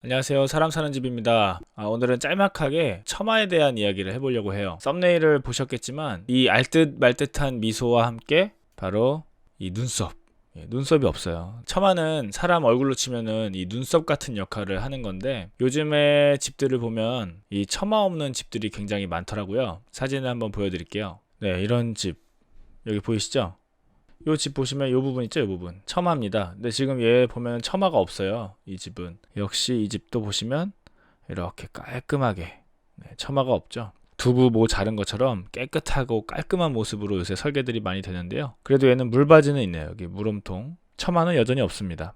안녕하세요. 사람 사는 집입니다. 오늘은 짤막하게 처마에 대한 이야기를 해보려고 해요. 썸네일을 보셨겠지만 이 알듯 말듯한 미소와 함께 바로 이 눈썹. 눈썹이 없어요. 처마는 사람 얼굴로 치면은 이 눈썹 같은 역할을 하는 건데 요즘에 집들을 보면 이 처마 없는 집들이 굉장히 많더라고요. 사진을 한번 보여드릴게요. 네, 이런 집 여기 보이시죠? 요 집 보시면 요 부분 있죠? 요 부분 처마입니다. 근데 지금 얘 보면 처마가 없어요. 이 집은 역시 이 집도 보시면 이렇게 깔끔하게 처마가 없죠. 두부 모 자른 것처럼 깨끗하고 깔끔한 모습으로 요새 설계들이 많이 되는데요. 그래도 얘는 물바지는 있네요. 여기 물음통. 처마는 여전히 없습니다.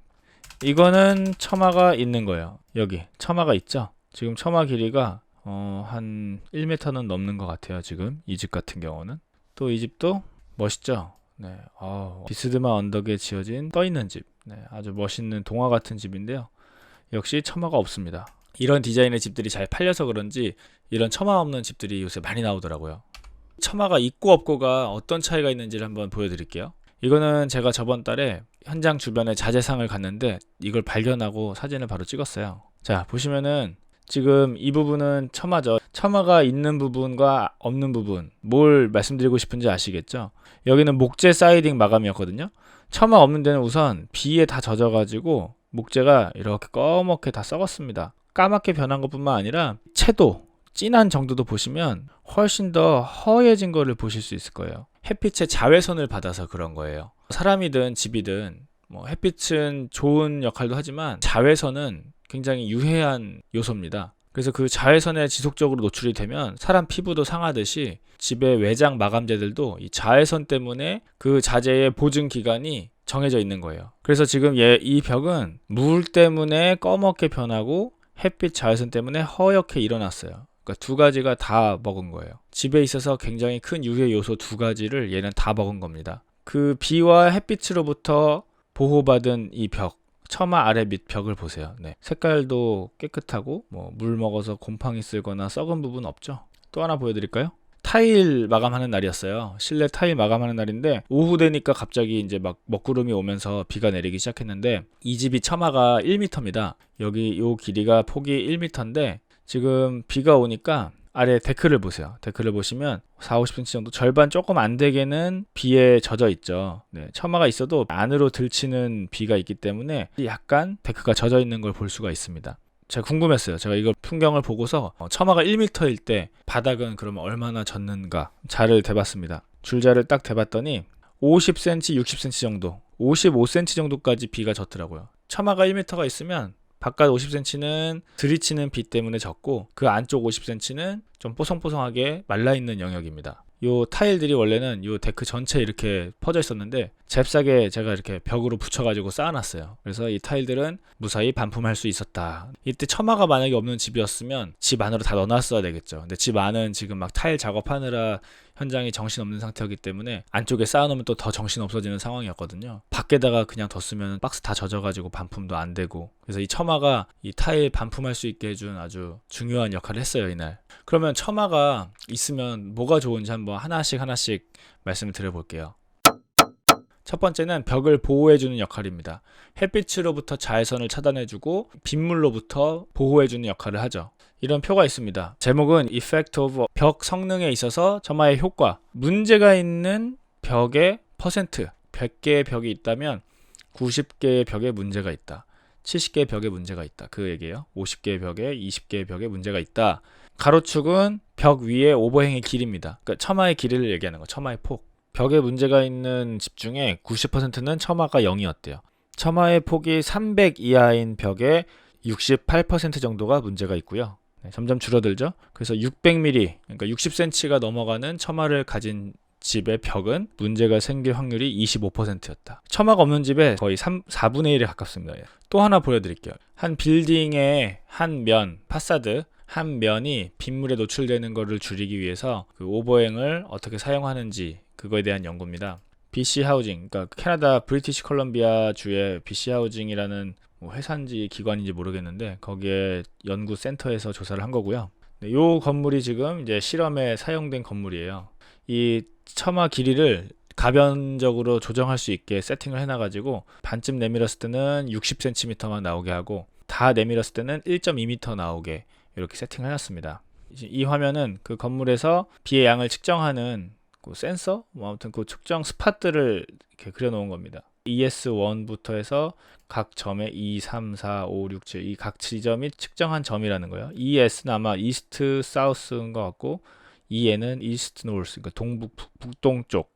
이거는 처마가 있는 거예요. 여기 처마가 있죠. 지금 처마 길이가 한 1m는 넘는 것 같아요. 지금 이 집 같은 경우는. 또 이 집도 멋있죠. 네, 비스드만 언덕에 지어진 떠있는 집. 네, 아주 멋있는 동화 같은 집인데요. 역시 처마가 없습니다. 이런 디자인의 집들이 잘 팔려서 그런지 이런 처마 없는 집들이 요새 많이 나오더라고요. 처마가 있고 없고가 어떤 차이가 있는지를 한번 보여드릴게요. 이거는 제가 저번 달에 현장 주변에 자재상을 갔는데 이걸 발견하고 사진을 바로 찍었어요. 자, 보시면은 지금 이 부분은 처마죠. 처마가 있는 부분과 없는 부분, 뭘 말씀드리고 싶은지 아시겠죠? 여기는 목재 사이딩 마감이었거든요. 처마 없는 데는 우선 비에 다 젖어가지고 목재가 이렇게 꺼멓게 다 썩었습니다. 까맣게 변한 것뿐만 아니라 채도, 진한 정도도 보시면 훨씬 더 허해진 거를 보실 수 있을 거예요. 햇빛의 자외선을 받아서 그런 거예요. 사람이든 집이든 햇빛은 좋은 역할도 하지만 자외선은 굉장히 유해한 요소입니다. 그래서 그 자외선에 지속적으로 노출이 되면 사람 피부도 상하듯이 집의 외장 마감재들도 이 자외선 때문에 그 자재의 보증 기간이 정해져 있는 거예요. 그래서 지금 이 벽은 물 때문에 꺼멓게 변하고 햇빛 자외선 때문에 허옇게 일어났어요. 그러니까 두 가지가 다 먹은 거예요. 집에 있어서 굉장히 큰 유해 요소 두 가지를 얘는 다 먹은 겁니다. 그 비와 햇빛으로부터 보호받은 이 벽, 처마 아래 밑 벽을 보세요. 네. 색깔도 깨끗하고 물 먹어서 곰팡이 쓸거나 썩은 부분 없죠. 또 하나 보여드릴까요? 타일 마감하는 날이었어요. 실내 타일 마감하는 날인데 오후 되니까 갑자기 이제 막 먹구름이 오면서 비가 내리기 시작했는데 이 집이 처마가 1m입니다. 여기 요 길이가 폭이 1m인데 지금 비가 오니까 아래 데크를 보세요. 데크를 보시면 40-50cm 정도 절반 조금 안 되게는 비에 젖어 있죠. 네, 처마가 있어도 안으로 들치는 비가 있기 때문에 약간 데크가 젖어 있는 걸 볼 수가 있습니다. 제가 궁금했어요. 제가 이걸 풍경을 보고서 처마가 1m일 때 바닥은 그러면 얼마나 젖는가 자를 대봤습니다. 줄자를 딱 대봤더니 50cm, 60cm 정도, 55cm 정도까지 비가 젖더라고요. 처마가 1m가 있으면 바깥 50cm는 들이치는 비 때문에 젖고 그 안쪽 50cm는 좀 뽀송뽀송하게 말라있는 영역입니다. 요 타일들이 원래는 요 데크 전체에 이렇게 퍼져 있었는데 잽싸게 제가 이렇게 벽으로 붙여가지고 쌓아놨어요. 그래서 이 타일들은 무사히 반품할 수 있었다. 이때 처마가 만약에 없는 집이었으면 집 안으로 다 넣어놨어야 되겠죠. 근데 집 안은 지금 막 타일 작업하느라 현장이 정신없는 상태였기 때문에 안쪽에 쌓아놓으면 또 더 정신없어지는 상황이었거든요. 밖에다가 그냥 뒀으면 박스 다 젖어가지고 반품도 안 되고, 그래서 이 처마가 이 타일 반품할 수 있게 해준 아주 중요한 역할을 했어요, 이날. 그러면 처마가 있으면 뭐가 좋은지 한번 하나씩 말씀을 드려볼게요. 첫 번째는 벽을 보호해주는 역할입니다. 햇빛으로부터 자외선을 차단해주고 빗물로부터 보호해주는 역할을 하죠. 이런 표가 있습니다. 제목은 Effect of 벽 성능에 있어서 처마의 효과. 문제가 있는 벽의 퍼센트. 100개의 벽이 있다면 90개의 벽에 문제가 있다. 70개의 벽에 문제가 있다. 그 얘기예요. 50개의 벽에 20개의 벽에 문제가 있다. 가로축은 벽 위의 오버행의 길이입니다. 그러니까 처마의 길이를 얘기하는 거. 처마의 폭. 벽에 문제가 있는 집 중에 90%는 처마가 0이었대요. 처마의 폭이 300 이하인 벽에 68% 정도가 문제가 있고요. 점점 줄어들죠. 그래서 600mm, 그러니까 60cm가 넘어가는 처마를 가진 집의 벽은 문제가 생길 확률이 25%였다. 처마가 없는 집에 거의 4분의 1에 가깝습니다. 또 하나 보여드릴게요. 한 빌딩의 한 면, 파사드 한 면이 빗물에 노출되는 것을 줄이기 위해서 그 오버행을 어떻게 사용하는지 그거에 대한 연구입니다. BC 하우징, 그러니까 캐나다 브리티시 컬럼비아 주의 BC 하우징이라는 회사인지 기관인지 모르겠는데 거기에 연구 센터에서 조사를 한 거고요. 이 건물이 지금 이제 실험에 사용된 건물이에요. 이 처마 길이를 가변적으로 조정할 수 있게 세팅을 해놔가지고 반쯤 내밀었을 때는 60cm만 나오게 하고 다 내밀었을 때는 1.2m 나오게 이렇게 세팅을 해놨습니다. 이 화면은 그 건물에서 비의 양을 측정하는 그 센서? 뭐 아무튼 그 측정 스팟들을 이렇게 그려놓은 겁니다. ES1부터 해서 각 점에 2, 3, 4, 5, 6, 7 이 각 지점이 측정한 점이라는 거예요. ES는 아마 이스트 사우스인 것 같고 EN은 이스트 노스, 그러니까 동북 북동쪽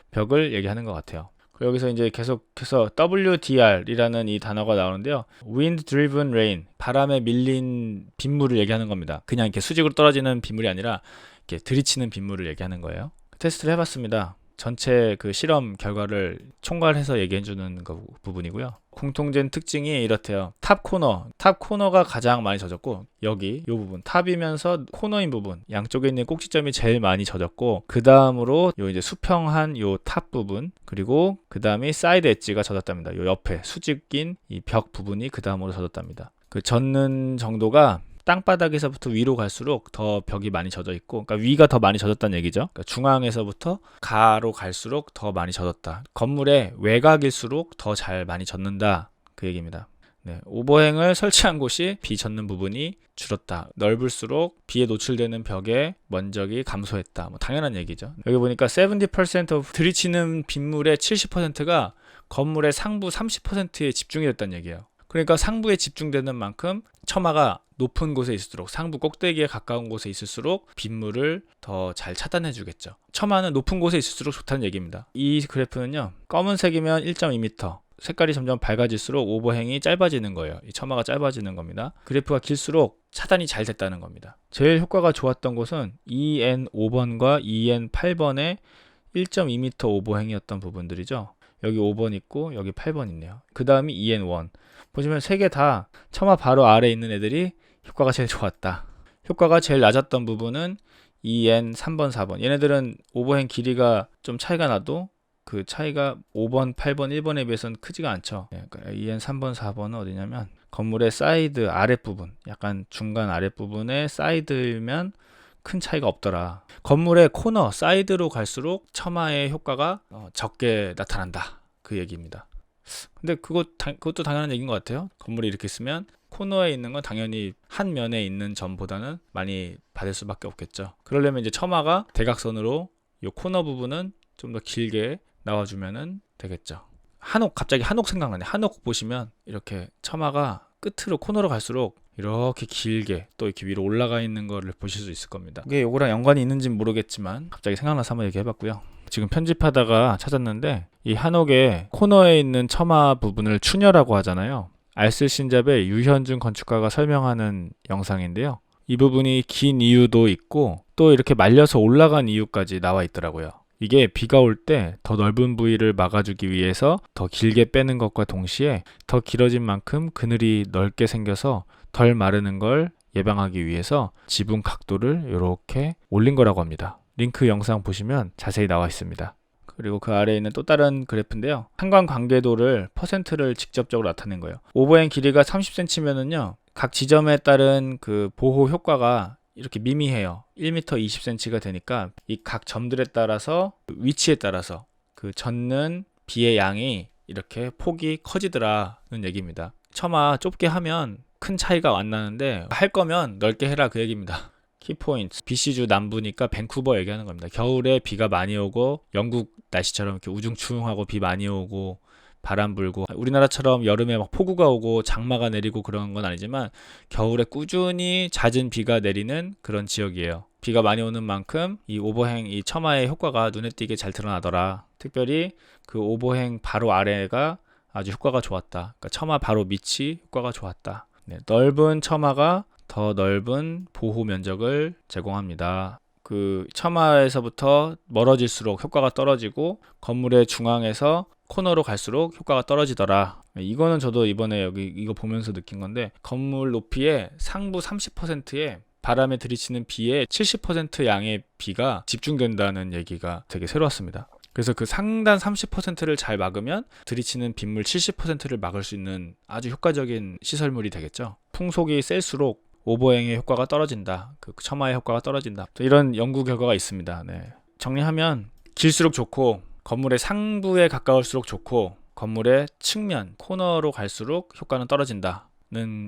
벽을 얘기하는 것 같아요. 여기서 이제 계속해서 WDR이라는 이 단어가 나오는데요. Wind Driven Rain, 바람에 밀린 빗물을 얘기하는 겁니다. 그냥 이렇게 수직으로 떨어지는 빗물이 아니라 이렇게 들이치는 빗물을 얘기하는 거예요. 테스트를 해봤습니다. 전체 그 실험 결과를 총괄해서 얘기해주는 부분이고요. 공통된 특징이 이렇대요. 탑 코너가 가장 많이 젖었고, 여기 이 부분 탑이면서 코너인 부분 양쪽에 있는 꼭지점이 제일 많이 젖었고, 그 다음으로 요 이제 수평한 요 탑 부분, 그리고 그 다음이 사이드 엣지가 젖었답니다. 요 옆에 수직인 이 벽 부분이 그 다음으로 젖었답니다. 그 젖는 정도가 땅바닥에서부터 위로 갈수록 더 벽이 많이 젖어 있고, 그러니까 위가 더 많이 젖었다는 얘기죠. 그러니까 중앙에서부터 가로 갈수록 더 많이 젖었다. 건물의 외곽일수록 더 잘 많이 젖는다. 그 얘기입니다. 네, 오버행을 설치한 곳이 비 젖는 부분이 줄었다. 넓을수록 비에 노출되는 벽의 면적이 감소했다. 뭐 당연한 얘기죠. 여기 보니까 70% of 들이치는 빗물의 70%가 건물의 상부 30%에 집중이 됐다는 얘기예요. 그러니까 상부에 집중되는 만큼 처마가 높은 곳에 있을수록, 상부 꼭대기에 가까운 곳에 있을수록 빗물을 더 잘 차단해 주겠죠. 처마는 높은 곳에 있을수록 좋다는 얘기입니다. 이 그래프는요, 검은색이면 1.2m, 색깔이 점점 밝아질수록 오버행이 짧아지는 거예요. 이 처마가 짧아지는 겁니다. 그래프가 길수록 차단이 잘 됐다는 겁니다. 제일 효과가 좋았던 곳은 EN5번과 EN8번의 1.2m 오버행이었던 부분들이죠. 여기 5번 있고 여기 8번 있네요. 그 다음이 EN1. 보시면 세 개 다 처마 바로 아래에 있는 애들이 효과가 제일 좋았다. 효과가 제일 낮았던 부분은 EN 3번, 4번. 얘네들은 오버행 길이가 좀 차이가 나도 그 차이가 5번, 8번, 1번에 비해서는 크지가 않죠. 그러니까 EN 3번, 4번은 어디냐면 건물의 사이드 아랫부분, 약간 중간 아랫부분의 사이드면 큰 차이가 없더라. 건물의 코너, 사이드로 갈수록 처마의 효과가 적게 나타난다. 그 얘기입니다. 근데 그것도 당연한 얘기인 것 같아요. 건물이 이렇게 있으면 코너에 있는 건 당연히 한 면에 있는 점보다는 많이 받을 수밖에 없겠죠. 그러려면 이제 처마가 대각선으로 이 코너 부분은 좀 더 길게 나와주면 되겠죠. 갑자기 한옥 생각나네. 한옥 보시면 이렇게 처마가 끝으로 코너로 갈수록 이렇게 길게 또 이렇게 위로 올라가 있는 거를 보실 수 있을 겁니다. 이게 요거랑 연관이 있는지는 모르겠지만 갑자기 생각나서 한번 얘기해봤고요. 지금 편집하다가 찾았는데 이 한옥의 코너에 있는 처마 부분을 추녀라고 하잖아요. 알쓸신잡의 유현준 건축가가 설명하는 영상인데요. 이 부분이 긴 이유도 있고 또 이렇게 말려서 올라간 이유까지 나와 있더라고요. 이게 비가 올 때 더 넓은 부위를 막아주기 위해서 더 길게 빼는 것과 동시에 더 길어진 만큼 그늘이 넓게 생겨서 덜 마르는 걸 예방하기 위해서 지붕 각도를 이렇게 올린 거라고 합니다. 링크 영상 보시면 자세히 나와 있습니다. 그리고 그 아래에 있는 또 다른 그래프인데요. 상관 관계도를 퍼센트를 직접적으로 나타낸 거예요. 오버행 길이가 30cm면은요. 각 지점에 따른 그 보호 효과가 이렇게 미미해요. 1m 20cm가 되니까 이 각 점들에 따라서 위치에 따라서 그 젖는 비의 양이 이렇게 폭이 커지더라는 얘기입니다. 처마 좁게 하면 큰 차이가 안 나는데 할 거면 넓게 해라 그 얘기입니다. 키포인트, BC주 남부니까 밴쿠버 얘기하는 겁니다. 겨울에 비가 많이 오고 영국 날씨처럼 이렇게 우중충하고 비 많이 오고 바람 불고 우리나라처럼 여름에 막 폭우가 오고 장마가 내리고 그런 건 아니지만 겨울에 꾸준히 잦은 비가 내리는 그런 지역이에요. 비가 많이 오는 만큼 이 오버행, 이 처마의 효과가 눈에 띄게 잘 드러나더라. 특별히 그 오버행 바로 아래가 아주 효과가 좋았다. 그러니까 처마 바로 밑이 효과가 좋았다. 네, 넓은 처마가 더 넓은 보호 면적을 제공합니다. 그 처마에서부터 멀어질수록 효과가 떨어지고 건물의 중앙에서 코너로 갈수록 효과가 떨어지더라. 이거는 저도 이번에 여기 이거 보면서 느낀 건데 건물 높이의 상부 30%에 바람에 들이치는 비의 70% 양의 비가 집중된다는 얘기가 되게 새로웠습니다. 그래서 그 상단 30%를 잘 막으면 들이치는 빗물 70%를 막을 수 있는 아주 효과적인 시설물이 되겠죠. 풍속이 셀수록 오버행의 효과가 떨어진다. 그 처마의 효과가 떨어진다. 이런 연구 결과가 있습니다. 네. 정리하면 길수록 좋고 건물의 상부에 가까울수록 좋고 건물의 측면, 코너로 갈수록 효과는 떨어진다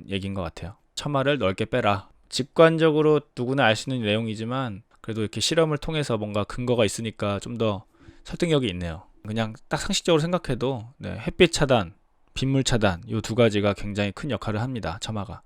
얘기인 것 같아요. 처마를 넓게 빼라. 직관적으로 누구나 알 수 있는 내용이지만 그래도 이렇게 실험을 통해서 뭔가 근거가 있으니까 좀 더 설득력이 있네요. 그냥 딱 상식적으로 생각해도 햇빛 차단, 빗물 차단 이 두 가지가 굉장히 큰 역할을 합니다. 처마가.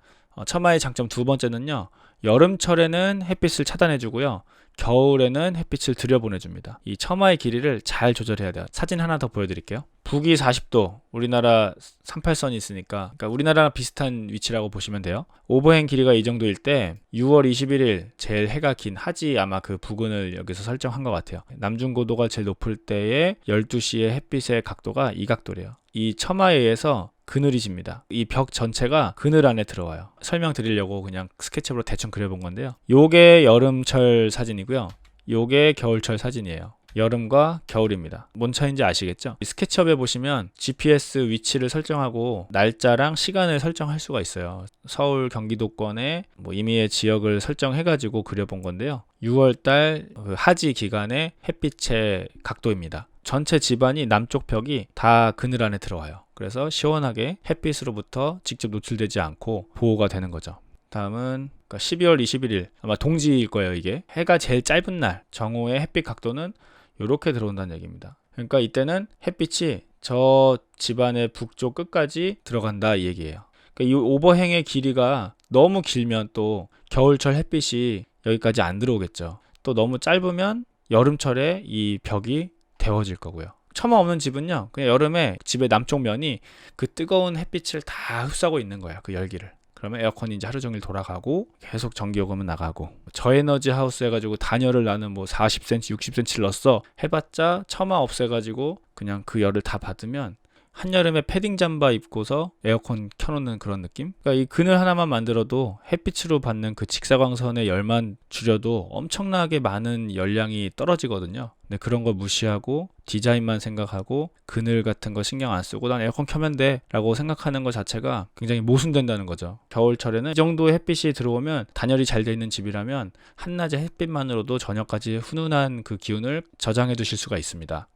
처마의 장점 두 번째는요. 여름철에는 햇빛을 차단해주고요. 겨울에는 햇빛을 들여보내줍니다. 이 처마의 길이를 잘 조절해야 돼요. 사진 하나 더 보여드릴게요. 북위 40도, 우리나라 38선이 있으니까 그러니까 우리나라랑 비슷한 위치라고 보시면 돼요. 오버행 길이가 이 정도일 때 6월 21일 제일 해가 긴 하지 아마 그 부근을 여기서 설정한 것 같아요. 남중고도가 제일 높을 때의 12시의 햇빛의 각도가 이 각도래요. 이 처마에 의해서 그늘이 집니다. 이 벽 전체가 그늘 안에 들어와요. 설명드리려고 그냥 스케치업으로 대충 그려본 건데요. 요게 여름철 사진이고요. 요게 겨울철 사진이에요. 여름과 겨울입니다. 뭔 차이인지 아시겠죠? 이 스케치업에 보시면 GPS 위치를 설정하고 날짜랑 시간을 설정할 수가 있어요. 서울 경기도권의 임의의 지역을 설정해가지고 그려본 건데요. 6월달 그 하지 기간의 햇빛의 각도입니다. 전체 집안이 남쪽 벽이 다 그늘 안에 들어와요. 그래서 시원하게 햇빛으로부터 직접 노출되지 않고 보호가 되는 거죠. 다음은 12월 21일 아마 동지일 거예요. 이게 해가 제일 짧은 날 정오의 햇빛 각도는 이렇게 들어온다는 얘기입니다. 그러니까 이때는 햇빛이 저 집안의 북쪽 끝까지 들어간다 이 얘기예요. 그러니까 이 오버행의 길이가 너무 길면 또 겨울철 햇빛이 여기까지 안 들어오겠죠. 또 너무 짧으면 여름철에 이 벽이 데워질 거고요. 처마 없는 집은요, 그냥 여름에 집의 남쪽 면이 그 뜨거운 햇빛을 다 흡수하고 있는 거예요. 그 열기를. 그러면 에어컨이 이제 하루 종일 돌아가고 계속 전기요금은 나가고, 저에너지 하우스 해가지고 단열을 나는 40cm, 60cm를 넣었어 해봤자 처마 없애가지고 그냥 그 열을 다 받으면 한여름에 패딩 잠바 입고서 에어컨 켜놓는 그런 느낌? 그러니까 이 그늘 하나만 만들어도 햇빛으로 받는 그 직사광선의 열만 줄여도 엄청나게 많은 열량이 떨어지거든요. 근데 그런 거 무시하고 디자인만 생각하고 그늘 같은 거 신경 안 쓰고 난 에어컨 켜면 돼 라고 생각하는 것 자체가 굉장히 모순된다는 거죠. 겨울철에는 이 정도의 햇빛이 들어오면, 단열이 잘 돼 있는 집이라면 한낮의 햇빛만으로도 저녁까지 훈훈한 그 기운을 저장해 두실 수가 있습니다.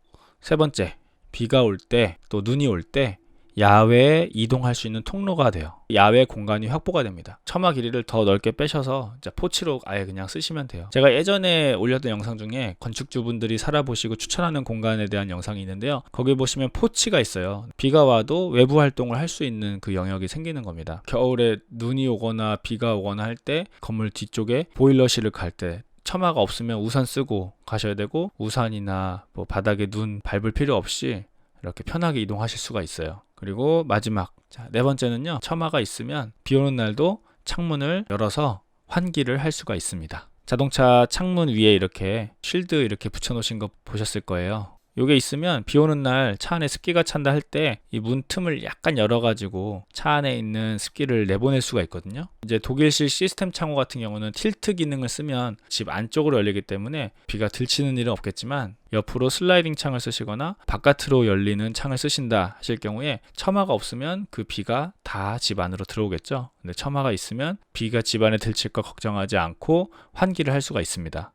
세 번째, 비가 올 때 또 눈이 올 때 야외에 이동할 수 있는 통로가 돼요. 야외 공간이 확보가 됩니다. 처마 길이를 더 넓게 빼셔서 포치로 아예 그냥 쓰시면 돼요. 제가 예전에 올렸던 영상 중에 건축주분들이 살아보시고 추천하는 공간에 대한 영상이 있는데요. 거기 보시면 포치가 있어요. 비가 와도 외부 활동을 할 수 있는 그 영역이 생기는 겁니다. 겨울에 눈이 오거나 비가 오거나 할 때 건물 뒤쪽에 보일러실을 갈 때 처마가 없으면 우산 쓰고 가셔야 되고, 우산이나 바닥에 눈 밟을 필요 없이 이렇게 편하게 이동하실 수가 있어요. 그리고 마지막, 네 번째는요. 처마가 있으면 비 오는 날도 창문을 열어서 환기를 할 수가 있습니다. 자동차 창문 위에 이렇게 쉴드 이렇게 붙여 놓으신 거 보셨을 거예요. 요게 있으면 비 오는 날 차 안에 습기가 찬다 할 때 이 문 틈을 약간 열어가지고 차 안에 있는 습기를 내보낼 수가 있거든요. 이제 독일식 시스템 창호 같은 경우는 틸트 기능을 쓰면 집 안쪽으로 열리기 때문에 비가 들치는 일은 없겠지만, 옆으로 슬라이딩 창을 쓰시거나 바깥으로 열리는 창을 쓰신다 하실 경우에 처마가 없으면 그 비가 다 집 안으로 들어오겠죠. 근데 처마가 있으면 비가 집 안에 들칠까 걱정하지 않고 환기를 할 수가 있습니다.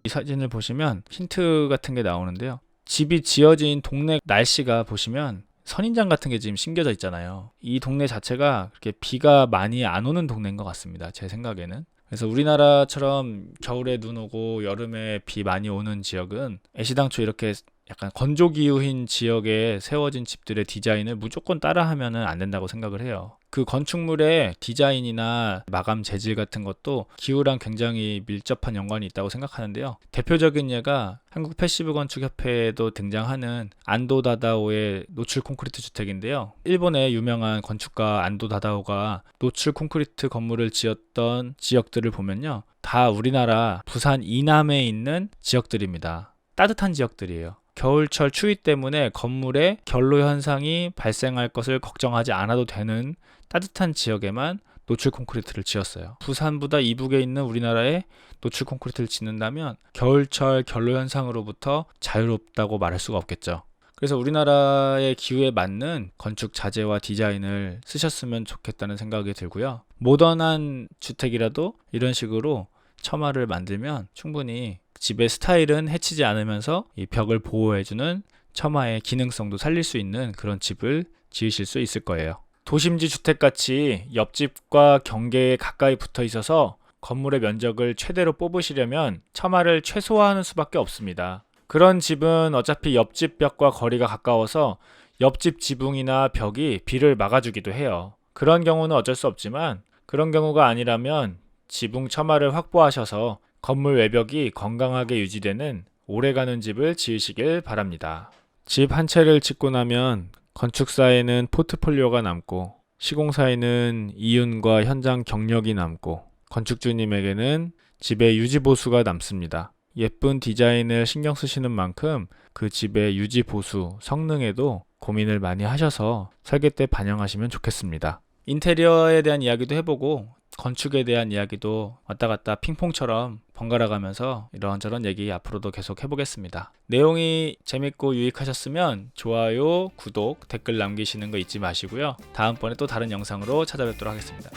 이 사진을 보시면 힌트 같은 게 나오는데요. 집이 지어진 동네 날씨가 보시면 선인장 같은 게 지금 심겨져 있잖아요. 이 동네 자체가 그렇게 비가 많이 안 오는 동네인 것 같습니다. 제 생각에는. 그래서 우리나라처럼 겨울에 눈 오고 여름에 비 많이 오는 지역은 애시당초 이렇게 약간 건조기후인 지역에 세워진 집들의 디자인을 무조건 따라하면 안 된다고 생각을 해요. 그 건축물의 디자인이나 마감 재질 같은 것도 기후랑 굉장히 밀접한 연관이 있다고 생각하는데요. 대표적인 예가 한국 패시브 건축협회에도 등장하는 안도 다다오의 노출 콘크리트 주택인데요. 일본의 유명한 건축가 안도 다다오가 노출 콘크리트 건물을 지었던 지역들을 보면요, 다 우리나라 부산 이남에 있는 지역들입니다. 따뜻한 지역들이에요. 겨울철 추위 때문에 건물에 결로 현상이 발생할 것을 걱정하지 않아도 되는 따뜻한 지역에만 노출 콘크리트를 지었어요. 부산보다 이북에 있는 우리나라에 노출 콘크리트를 짓는다면 겨울철 결로 현상으로부터 자유롭다고 말할 수가 없겠죠. 그래서 우리나라의 기후에 맞는 건축 자재와 디자인을 쓰셨으면 좋겠다는 생각이 들고요. 모던한 주택이라도 이런 식으로 처마를 만들면 충분히 집의 스타일은 해치지 않으면서 이 벽을 보호해주는 처마의 기능성도 살릴 수 있는 그런 집을 지으실 수 있을 거예요. 도심지 주택같이 옆집과 경계에 가까이 붙어 있어서 건물의 면적을 최대로 뽑으시려면 처마를 최소화하는 수밖에 없습니다. 그런 집은 어차피 옆집 벽과 거리가 가까워서 옆집 지붕이나 벽이 비를 막아주기도 해요. 그런 경우는 어쩔 수 없지만 그런 경우가 아니라면 지붕 처마를 확보하셔서 건물 외벽이 건강하게 유지되는 오래가는 집을 지으시길 바랍니다. 집 한 채를 짓고 나면 건축사에는 포트폴리오가 남고 시공사에는 이윤과 현장 경력이 남고 건축주님에게는 집의 유지보수가 남습니다. 예쁜 디자인을 신경 쓰시는 만큼 그 집의 유지보수, 성능에도 고민을 많이 하셔서 설계 때 반영하시면 좋겠습니다. 인테리어에 대한 이야기도 해보고 건축에 대한 이야기도 왔다 갔다 핑퐁처럼 번갈아 가면서 이런저런 얘기 앞으로도 계속 해보겠습니다. 내용이 재밌고 유익하셨으면 좋아요, 구독, 댓글 남기시는 거 잊지 마시고요. 다음번에 또 다른 영상으로 찾아뵙도록 하겠습니다.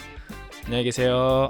안녕히 계세요.